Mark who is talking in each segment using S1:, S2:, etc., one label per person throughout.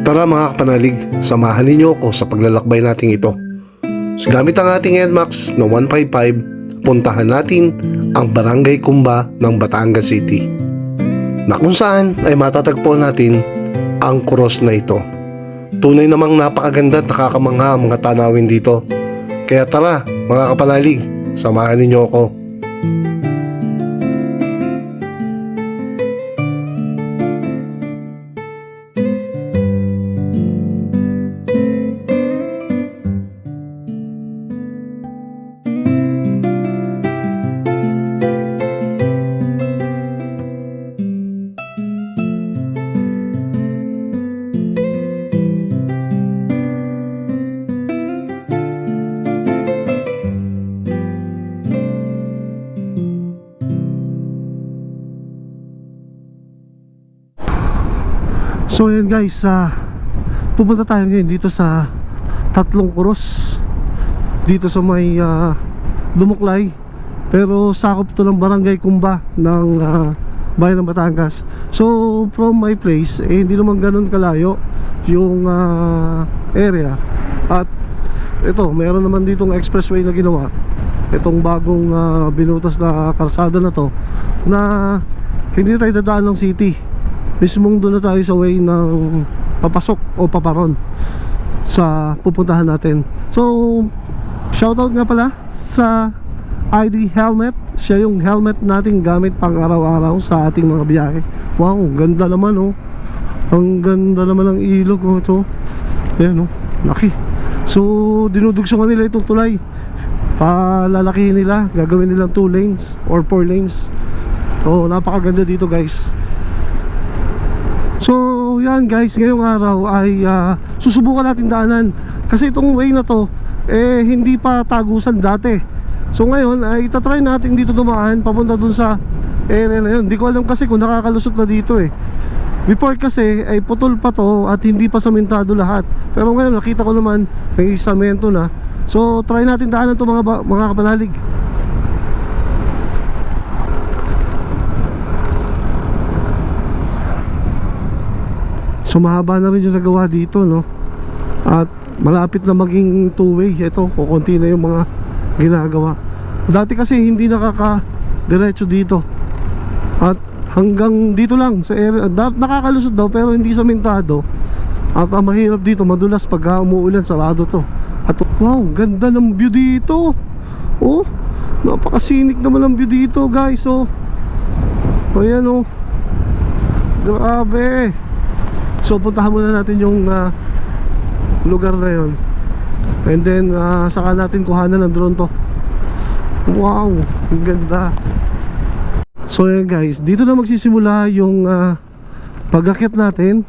S1: Tara mga kapanalig, samahan ninyo ako sa paglalakbay nating ito. So, gamit ang ating NMAX na 155, puntahan natin ang Barangay Kumba ng Batangas City, na kung saan ay matatagpuan natin ang cross na ito. Tunay namang napakaganda at nakakamangha ang mga tanawin dito. Kaya tara mga kapanalig, samahan ninyo ako.
S2: So yun guys, pupunta tayo ngayon dito sa Tatlong Cross, dito sa may Dumuklay. Pero sakop to ng Barangay Kumba ng bayan ng Batangas. So from my place, hindi naman ganun kalayo yung area. At ito, meron naman ditong expressway na ginawa. Itong bagong binutas na kalsada na to, na hindi tayo dadaan ng city. Mismong doon na tayo sa way ng papasok o paparon sa pupuntahan natin. So shoutout nga pala sa ID Helmet. Siya yung helmet natin gamit pang araw-araw sa ating mga biyahe. Wow, ganda naman oh. Ang ganda naman ng ilog oh, ito. Ayan oh, laki. So dinudugsungan nila itong tulay, palalakihin nila, gagawin nilang 2 lanes or 4 lanes. So napakaganda dito guys. So yan guys, ngayong araw ay susubukan natin daanan. Kasi itong way na to hindi pa tagusan dati. So ngayon ay itatry natin dito dumaan papunta dun sa area na yun. Hindi ko alam kasi kung nakakalusot na dito Before kasi ay putol pa to at hindi pa samentado lahat. Pero ngayon nakita ko naman may samento na. So try natin daanan to mga kapanalig. So mahaba na rin yung nagawa dito no. At malapit na maging 2-way. Ito, kukunti na yung mga ginagawa. Dati kasi hindi nakaka-diretso dito. At hanggang dito lang sa area, nakakalusot daw pero hindi samentado. At mahirap dito, madulas pag umuulan, sarado to. At wow, ganda ng view dito. Oh, napakasinik naman ang view dito guys. Oh, ayan oh, grabe. So puntahan muna natin yung lugar na yun. And then saka natin kuhanan ng drone to. Wow, ang ganda. So yan guys, dito na magsisimula yung pag-akyat natin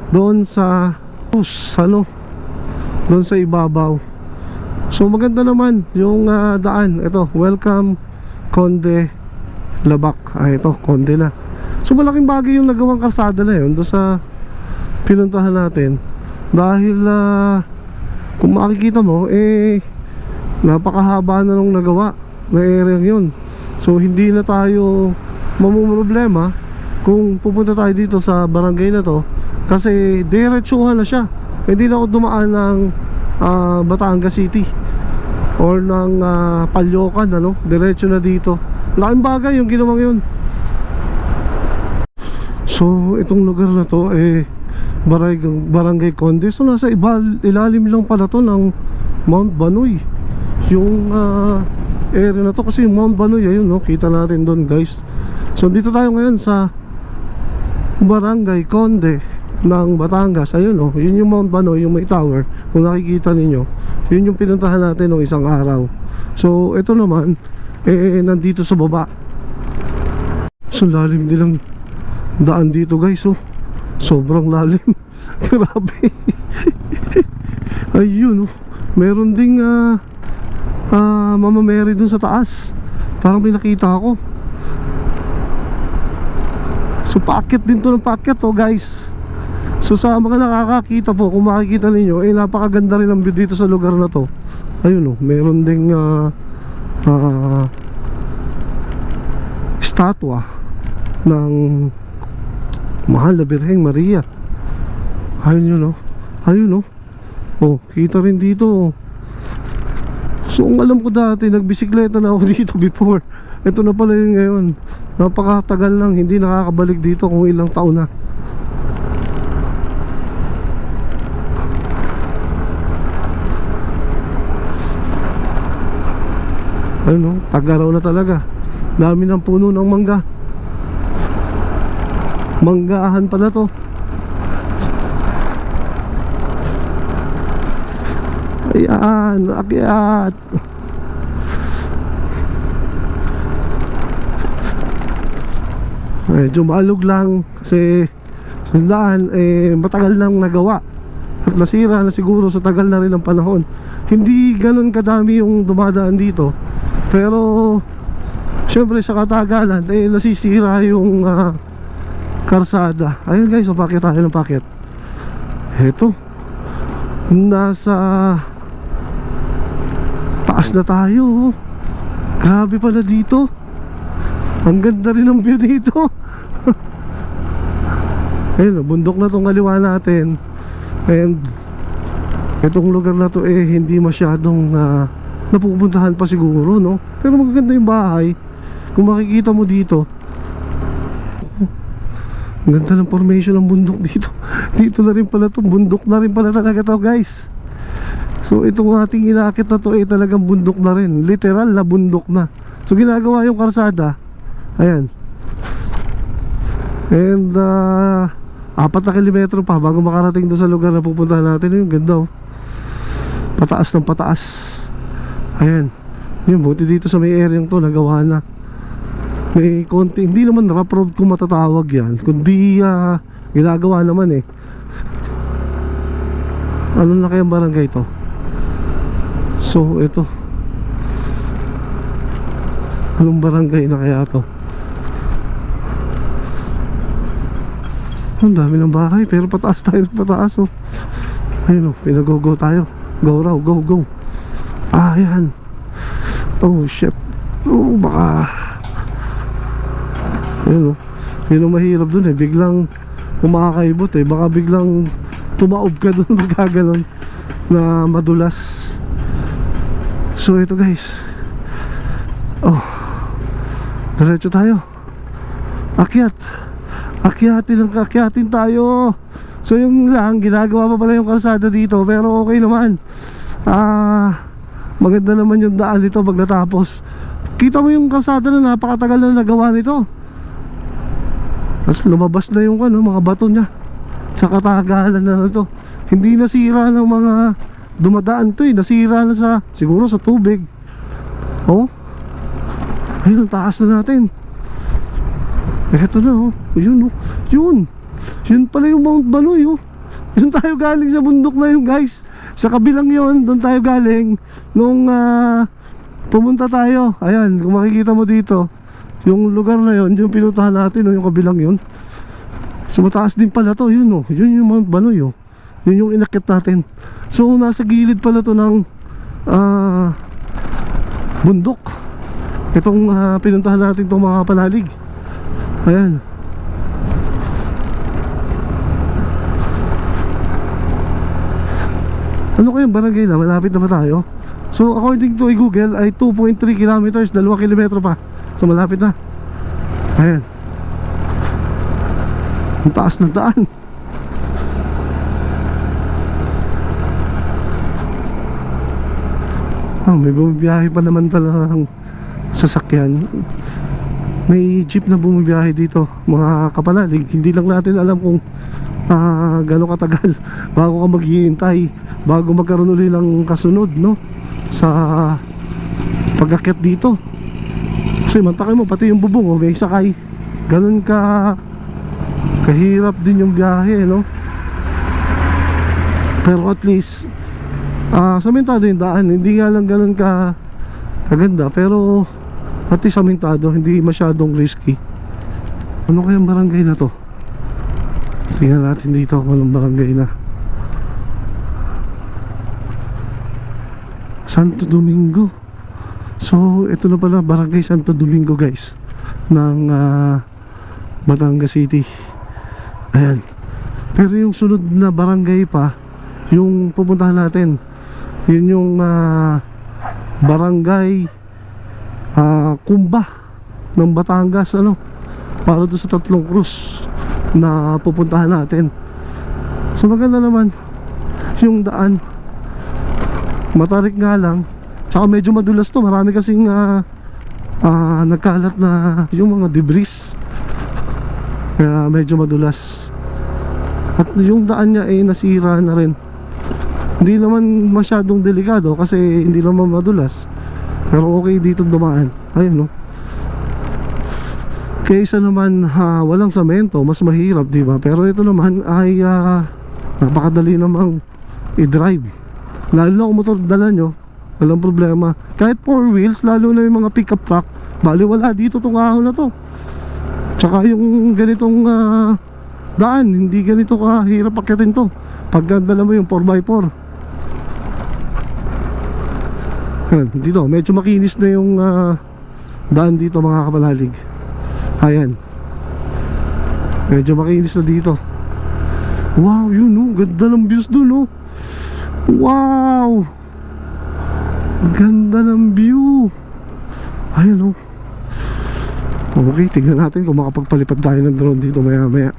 S2: doon sa doon sa ibabaw. So maganda naman yung daan. Ito, welcome Conde Labak. Ito, Conde na. So malaking bagay yung nagawang kalsada na yun doon sa pinuntahan natin. Dahil kung makikita mo napakahaba na nung nagawa na area yun. So hindi na tayo mamumroblema kung pupunta tayo dito sa barangay na to, kasi diretsuhan na siya. Hindi na ako dumaan ng Batangas City or ng Palyokan, diretso na dito. Laking bagay yung ginawang yun. So itong lugar na to Barangay Conde. So nasa ilalim lang pala to ng Mount Banoy yung area na to, kasi yung Mount Banoy ayun kita natin doon guys. So dito tayo ngayon sa Barangay Conde ng Batangas. Ayun yun yung Mount Banoy, yung may tower. Kung nakikita ninyo, yun yung pinuntahan natin ng isang araw. So ito naman nandito sa baba. So lalim nilang daan dito guys. Sobrang lalim. Grabe. Ayun meron ding Mama Mary dun sa taas. Parang pinakita ako. So paakyat din to ng paakyat guys. So sa mga nakakakita po, kung makikita ninyo, napakaganda rin ang view dito sa lugar na to. Ayun meron ding statwa ng mahal na Birheng Maria. Ayun yun oh. Ayun oh. Oh, kita rin dito oh. So ang alam ko dati, nagbisikleta na ako dito before. Ito na pala yun ngayon. Napakatagal lang, hindi nakakabalik dito kung ilang taon na. Ayun oh, Tagaraw na talaga. Dami ng puno ng mangga. Manggahan pala to. Ayan, akyat. Medyo maalog lang kasi sandaan matagal nang nagawa at nasira na siguro sa tagal na rin ng panahon. Hindi ganun kadami yung dumadaan dito, pero syempre sa katagalan nasisira yung karsada. Ayun guys, paket tayo ng paket. Eto, nasa taas na tayo oh. Grabe pala dito. Ang ganda rin ng view dito. Ayun, bundok na tong kaliwa natin. And itong lugar na to hindi masyadong napupuntahan pa siguro, no? Pero magaganda yung bahay. Kung makikita mo dito, ang ganda ng formation ng bundok dito. Dito na rin pala to, bundok na rin pala talaga to guys. So itong ating inakit na to talagang bundok na rin. Literal na bundok na. So ginagawa yung karsada. Ayan. And 4 na kilometro pa bago makarating doon sa lugar na pupuntahan natin. Yung ganda oh. Pataas ng pataas. Ayan. Yung buti dito sa may area to nagawa na. May konti, hindi naman rough road kung matatawag yan, kundi ginagawa naman Ano na kayang barangay to? So ito, anong barangay na kaya to? Ang dami ng bahay pero pataas tayo, pataas oh. Ayun oh, pinago-go tayo. Go raw, go, go. Ayan. Oh shit. Oh baka ayun oh. Yun ang mahirap dun biglang kumakaibot baka biglang tumaob ka dun magkaganon na madulas. So ito guys, oh, diretso tayo. Akyat. Akyatin tayo. So yung lang, ginagawa pa pala yung kalsada dito, pero okay naman. Maganda naman yung daan dito pag natapos. Kita mo yung kalsada na napakatagal na nagawa nito. Tapos lumabas na yung mga bato niya sa katagalan na ito. Hindi nasira ng mga dumadaan to nasira na siguro sa tubig. Oh, ayun ang taas na natin. Eto na oh. Yun oh. Yun pala yung Mount Banoy oh. Doon tayo galing sa bundok na yun guys. Sa kabilang yun, doon tayo galing nung pumunta tayo. Ayan, kung makikita mo dito, yung lugar na yun, yung pinuntahan natin yung kabilang yun. So mataas din pala to. Yun oh. Yun yung Mount Banoy oh. Yun yung inakit natin. So nasa gilid pala to ng bundok. Itong pinuntahan natin itong mga panalig. Ayan. Ano kayang barangay na? Malapit na ba tayo? So according to Google ay 2.3 kilometers, 2 kilometro pa. So malapit na. Ayan. Ang taas ng daan. May bumibiyahe pa naman talagang sasakyan. May jeep na bumibiyahe dito, mga kapanalig. Hindi lang natin alam kung gano'ng katagal bago ka maghihintay, bago magkaroon ulit ng kasunod, no? Sa pag-akyat dito. Kasi mantakay mo, pati yung bubong may sakay. Ganun kahirap din yung biyahe, no? Pero at least samentado yung daan. Hindi nga lang ganun kaganda, pero at least samentado, hindi masyadong risky. Ano kayang barangay na to? Tingnan natin dito kung anong barangay na. Santo Domingo. So ito na pala, barangay Santo Domingo guys, ng Batangas City. Ayan. So ito na pala, barangay Santo Domingo guys, ng Batangas City. Ayan. Batangas City. Pero yung sunod na barangay pa, yung pupuntahan natin, yun yung barangay Kumba ng Batangas, ano, para doon sa Tatlong Cruz na pupuntahan natin. So maganda naman yung daan, matarik nga lang, tsaka medyo madulas to, marami kasing nagkalat na yung mga debris, kaya medyo madulas. At yung daan niya ay nasira na rin. Hindi naman masyadong delikado kasi hindi naman madulas, pero okay dito dumaan. Ayun, no? Kaysa naman walang semento, mas mahirap, di ba? Pero ito naman ay napakadali namang i-drive. Lalo na kung motor dala nyo, walang problema. Kahit 4 wheels, lalo na yung mga pickup truck, bali wala dito tong ahon na to. Tsaka yung ganitong daan, hindi ganito kahirap akyatin to pag dala mo yung 4x4. Ayan, dito medyo makinis na yung daan dito, mga kapalalig. Ayan, medyo makinis na dito. Wow, yun, no? Ganda ng views dun, no? Wow, ganda ng view. Ayan, no? Okay, tignan natin kung makapagpalipad tayo ng drone dito maya maya.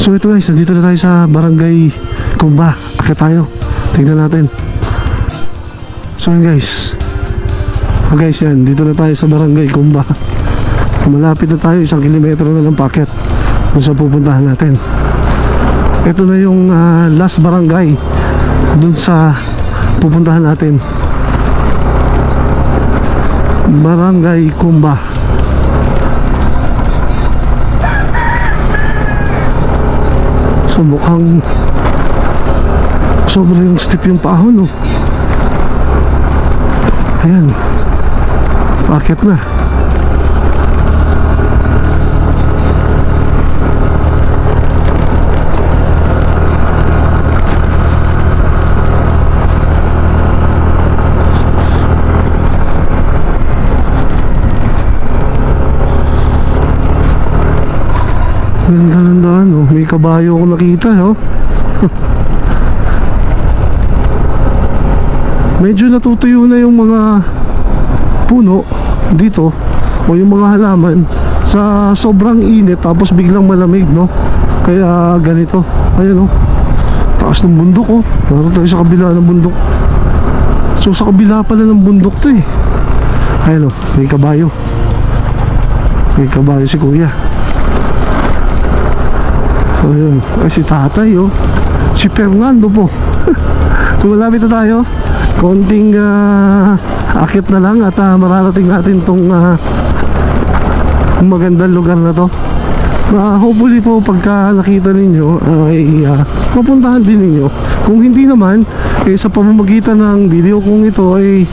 S2: So ito guys, nandito na tayo sa barangay Kumba. Akit tayo, tingnan natin. So yun guys, yan, dito na tayo sa barangay Kumba. Malapit na tayo, 1 kilometro na lang paket kung saan pupuntahan natin. Ito na yung last barangay dun sa pupuntahan natin, Barangay Kumba. So mukhang sobrang steep yung paahon, no? Ayan, paket na. Ganda ng daan, oh. May kabayo ako nakita, oh. Medyo natutuyo na yung mga puno dito o yung mga halaman sa sobrang init tapos biglang malamig, no? Kaya ganito. Ayan, oh. Taas ng bundok, oh. Naroon tayo sa kabila ng bundok. So sa kabila pala ng bundok to, eh. Ayan, oh. May kabayo. May kabayo si kuya. So yun. Ay, si tatay, oh. Si Fernando po. Kumalapit na tayo. Konting akit na lang at mararating natin tong magandang lugar na to. Hopefully po pagka nakita ninyo ay mapuntahan din ninyo. Kung hindi naman, sa pamamagitan ng video kong ito ay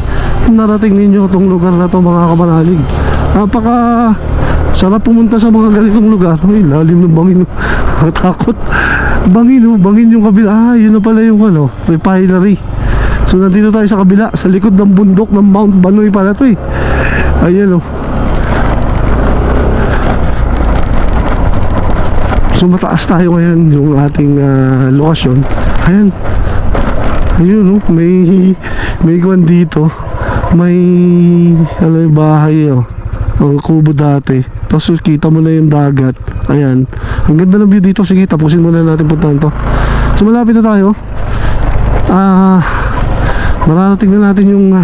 S2: narating ninyo itong lugar na to mga kabanalig. Napaka sarap pumunta sa mga ganitong lugar. Ay, lalim ng bangin. Takot. Bangin yung kabila. Yun na pala yung refinery. So nandito tayo sa kabila, sa likod ng bundok ng Mount Banoy pala to eh. Ayan So mataas tayo ngayon yung ating lokasyon. Ayan. Ayun may kwan dito. May yung bahay ang kubo dati. Tapos kita mo na yung dagat. Ayan. Ang ganda ng view dito. Sige, tapusin muna natin puntahan to. So malapit na tayo. Mararating na natin yung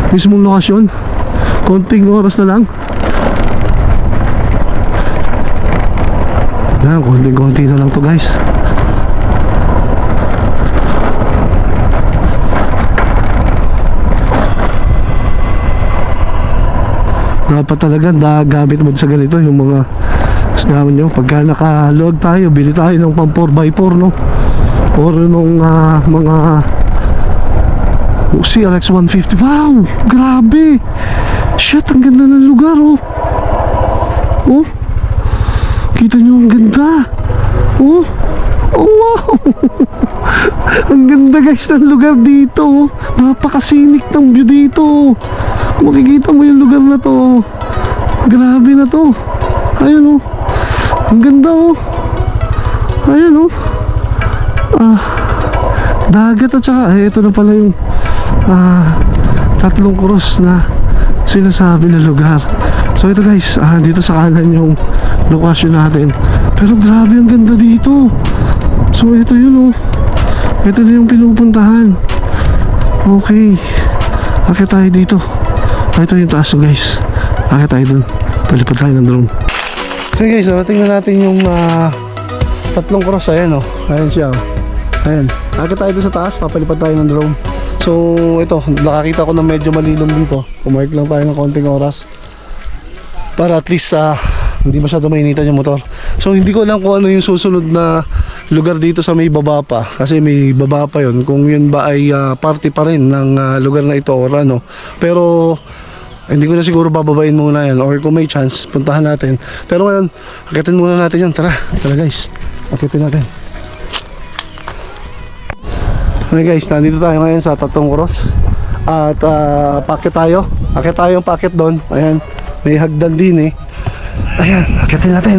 S2: mismong lokasyon. Konting oras na lang. Yan, konti na lang to guys. Dapat talaga gamit mo sa ganito yung mga sabi nyo, pagka nakalog tayo, bili tayo ng pang 4x4 or nung mga CRX 150. Wow, grabe. Shit, ang ganda ng lugar kita nyo, ang ganda. Oh wow. Ang ganda guys ng lugar dito. Napakasinik ng view dito. Makikita mo yung lugar na to. Grabe na to. Ayun ang ganda ayun dagat at saka ito na pala yung tatlong cross na sinasabi na lugar. So ito guys, dito sa kanan yung lokasyon natin. Pero grabe ang ganda dito. So ito yun ito na yung pinupuntahan. Okay, akit tayo dito. Ito yung taas guys. Akit tayo dun. Palipad tayo ng drone. So guys, tingnan natin yung tatlong cross. Ayan ayan siya ayan. Akit tayo dun sa taas. Papalipad tayo ng drone. So ito, nakakita ko na medyo malilom dito. Kumark lang tayo ng konting oras para at least hindi masyado mainitan yung motor. So hindi ko alam kung ano yung susunod na lugar dito sa may baba pa, kasi may baba pa yun, kung yun ba ay party pa rin ng lugar na ito or ano. Pero hindi ko na siguro bababain muna yan, or kung may chance puntahan natin. Pero ngayon akitin muna natin yan. Tara guys, akitin natin. Okay guys, nandito tayo ngayon sa tatlong cross. At packet tayo. Akit tayo yung packet doon. Ayan, may hagdan din Ayan, akitin natin.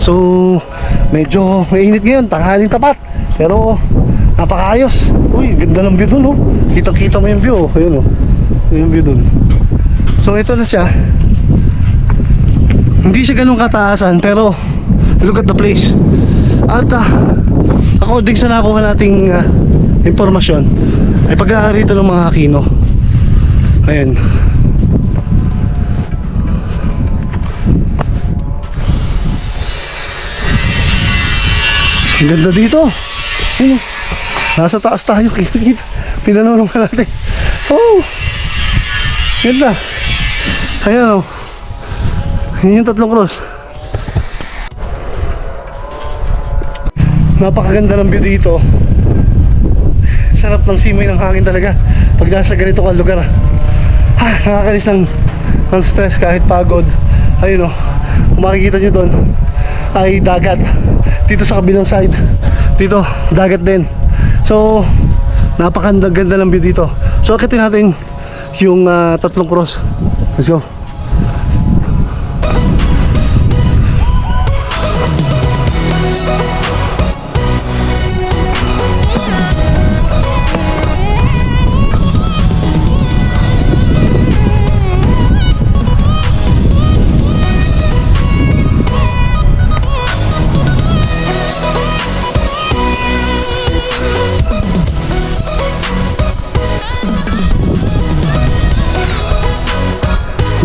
S2: So medyo mainit ngayon, tanghaling tapat, pero napakaayos. Uy, ganda ng view dun Kitang-kita mo yung view Ayun yung view dun. So ito na siya. Hindi siya ganun kataasan, pero look at the place. At according sa nakuha nating impormasyon, ay pag-aarito ng mga Aquino. Ayan. Ang ganda dito. Ayun, nasa taas tayo. Pinanulong ka natin. Ganda. Ayan yun yung tatlong cross. Napakaganda ng view dito. Sarap ng simoy ng hangin talaga pag nasa ganito kang lugar. Nakakalis ng stress kahit pagod. Ayun kung makikita nyo doon ay dagat. Dito sa kabilang side, dito dagat din. So napakaganda ng view dito. So akitin natin yung tatlong cross. Let's go.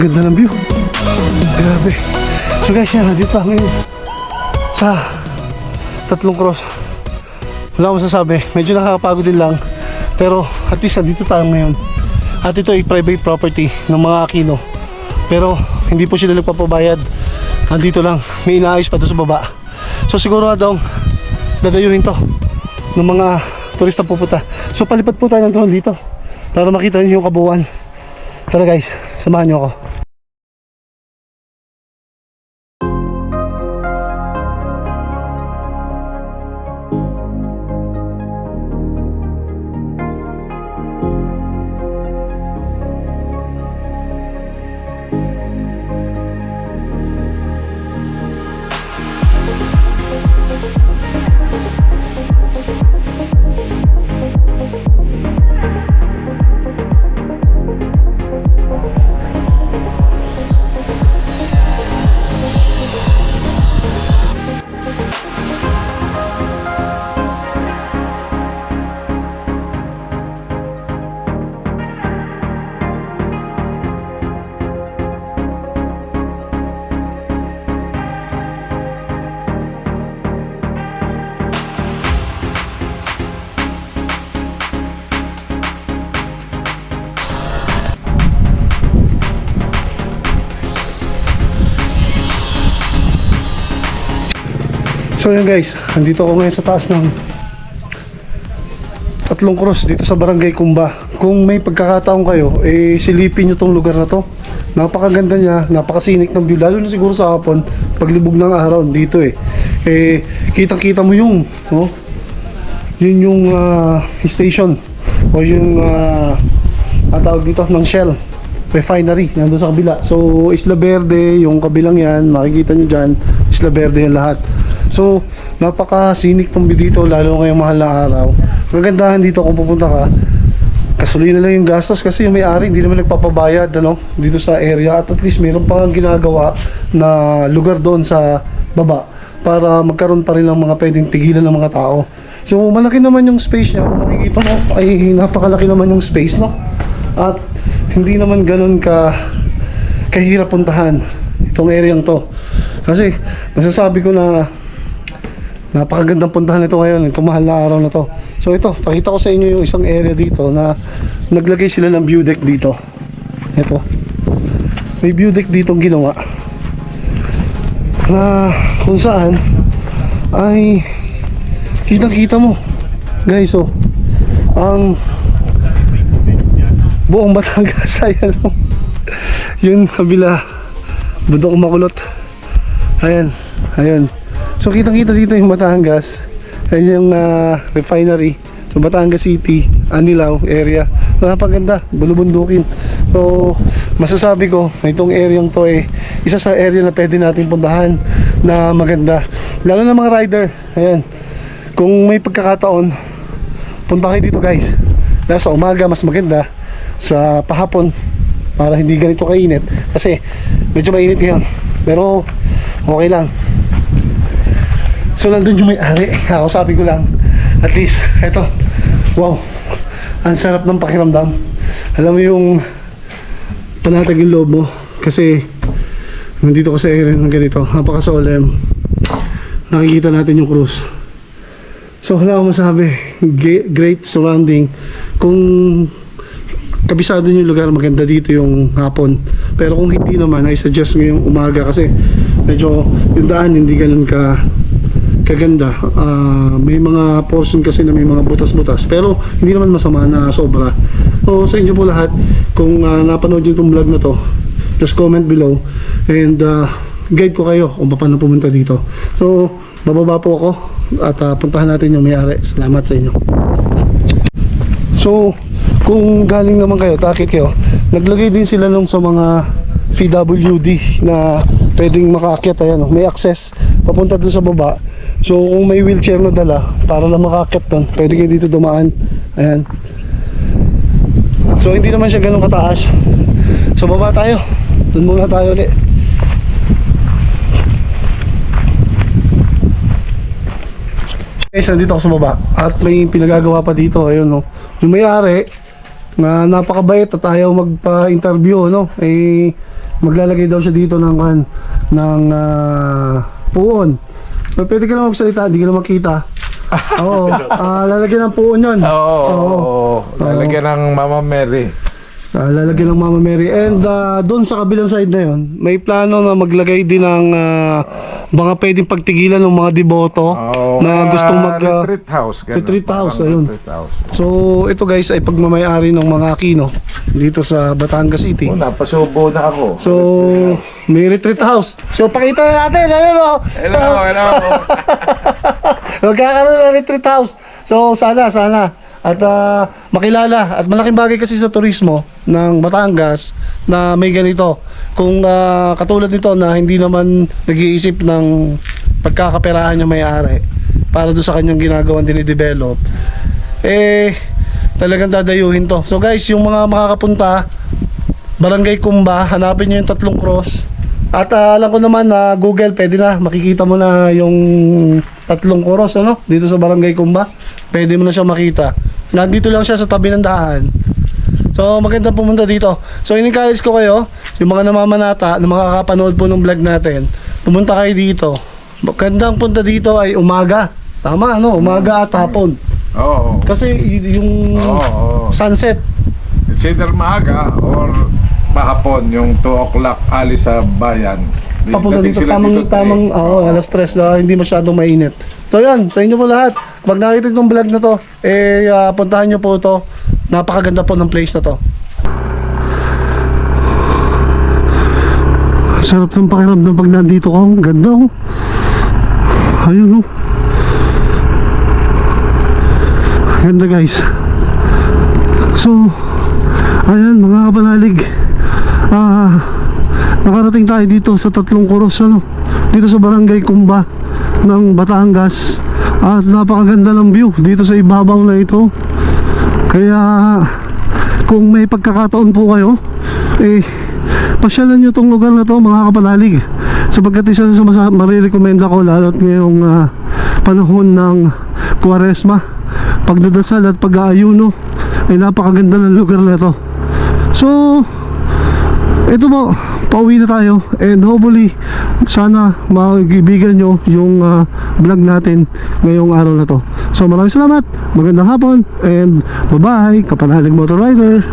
S2: Ganda ng view. Grabe. So guys, yan, dito tayo ngayon sa tatlong cross. Wala akong masasabi. Medyo nakakapagod din lang, pero at least dito tayo ngayon. At ito ay private property ng mga Aquino, pero hindi po sila nagpapabayad andito lang, may inaayos pa doon sa baba. So siguradong dadayuhin to ng mga turista pupunta. So palipad po tayo ng drone dito para makita niyo yung kabuuan. Tara guys, samahan niyo ako. So yun guys, andito ako ngayon sa taas ng Tatlong Cross dito sa Barangay Kumba. Kung may pagkakataon kayo, silipin nyo tong lugar na to. Napakaganda niya, napakasinik ng view, lalo na siguro sa hapon, paglibog ng araw dito kitang-kita mo yung, yun yung station o yung ang tawag dito ng Shell Refinery, nandun sa kabila. So Isla Verde, yung kabilang yan, makikita nyo dyan, Isla Verde yan lahat. So, napaka-scenic ng view dito, lalo ngayong mahal na araw. Magandahan dito kung pupunta ka, gasolina lang yung gastos kasi yung may-ari hindi naman nagpapabayad dito sa area, at least mayroon pang ginagawa na lugar doon sa baba para magkaroon pa rin ng mga pwedeng tigilan ng mga tao. So, malaki naman yung space niya. Kung makikita mo, ay napakalaki naman yung space, at hindi naman ganun kahirap puntahan itong area to. Kasi, masasabi ko na napakagandang puntahan ito ngayon, itong mahal na araw na to. So ito, pakita ko sa inyo yung isang area dito na naglagay sila ng view deck dito. Ito, may view deck dito ginawa na kung saan ay kitang-kita mo guys, ang buong Batangas. Ayan, yung kabila, Budok Makulot. Ayan. So kitang-kita dito yung Batangas. Ayan yung refinery. So Batangas City, Anilao area. So napaganda, bulubundukin. So masasabi ko na itong area to isa sa area na pwede natin puntahan na maganda. Lalo na mga rider. Ayan. Kung may pagkakataon, punta kayo dito guys. Lalo sa umaga mas maganda, sa pahapon para hindi ganito kainit. Kasi medyo mainit ngayon. Pero okay lang. So nandun yung may-ari, ako sabi ko lang, at least, eto, wow, ang sarap ng pakiramdam. Alam mo yung panatag yung loob mo, kasi nandito ko sa area ng ganito, napaka-solemn. Nakikita natin yung cruise. So wala akong masabi, great surrounding. Kung kabisado nyo yung lugar, maganda dito yung hapon. Pero kung hindi naman, I suggest ngayong umaga kasi medyo yung daan hindi ganun kaganda. May mga portion kasi na may mga butas-butas, pero hindi naman masama na sobra. So sa inyo po lahat, kung napanood nyo itong vlog na to, just comment below and guide ko kayo kung paano pumunta dito. So bababa po ako at puntahan natin yung may-ari. Salamat sa inyo. So kung galing naman kayo, takit kayo, naglagay din sila nung sa mga PWD na pwedeng makaakyat. Ayan, may access papunta doon sa baba. So kung may wheelchair na dala para lang makaakyat doon, pwede kayo dito dumaan. Ayan. So hindi naman siya ganun kataas. So baba tayo. Doon muna tayo ulit. Guys, nandito ako sa baba at may pinagagawa pa dito. Ayun, yung may-ari na napakabait at ayaw magpa-interview, maglalagay daw siya dito ng puon. Pwede ka na magsalita, hindi ka na makita. Oo, lalagyan ng puon yun.
S3: Oo, lalagyan ng Mama Mary.
S2: Lalagyan ng Mama Mary. And doon sa kabilang side na yon, may plano na maglagay din ng mga pwedeng pagtigilan ng mga deboto na gustong mag
S3: retreat house. ganun.
S2: retreat house,
S3: Parang
S2: ayun.
S3: retreat house.
S2: So ito guys ay pagmamayari ng mga Aquino dito sa Batangas City.
S3: Napasubo na ako.
S2: So may retreat house. So pakita na natin, ayun o.
S3: Hello.
S2: Magkakaroon ng retreat house. So sana at makilala at malaking bagay kasi sa turismo ng Batangas na may ganito. Kung katulad nito na hindi naman nag-iisip ng pagkakaperahan niya may-ari para doon sa kanyang ginagawang dinidevelop, talagang dadayuhin to. So guys, yung mga makakapunta Barangay Kumba, hanapin nyo yung 3 cross. At alam ko naman na Google, pwede na, makikita mo na yung 3 cross, ano? Dito sa Barangay Kumba, pwede mo na siya makita. Nandito lang siya sa tabi ng daan. So maganda pumunta dito. So in-encourage ko kayo, yung mga namamanata na makakapanood po ng vlog natin, pumunta kayo dito. Magandang punta dito ay umaga. Tama, ano? Umaga at hapon.
S3: Oo.
S2: Kasi yung sunset,
S3: It's either maaga or mahapon, yung 2 o'clock alis sa bayan.
S2: papunta
S3: Dating
S2: dito
S3: sila
S2: tamang alas 3 na hindi masyadong mainit. So yan, sa inyo po lahat. Pag nakita itong vlog na to, puntahan nyo po ito. Napakaganda po ng place na to. Sarap ng pakiramdam pag nandito ka. Ang ganda oh. Ayun oh. Ganda guys. So ayan mga kapanalig, nakarating tayo dito sa 3 Coros, ano, dito sa Barangay Kumba ng Batangas. At napakaganda ng view dito sa ibabaw na ito. Kaya kung may pagkakataon po kayo, pasyalan nyo tong lugar na to mga kapanalig, sapagkat isa sa marirekomenda ko lalo't ngayong panahon ng Kwaresma, pagdadasal at pag-aayuno, ay napakaganda ng lugar na to. So ito po, pauwi na tayo, and hopefully sana magibigan nyo yung vlog natin ngayong araw na to. So maraming salamat, magandang hapon, and bye bye, Kapanalig Motor Rider.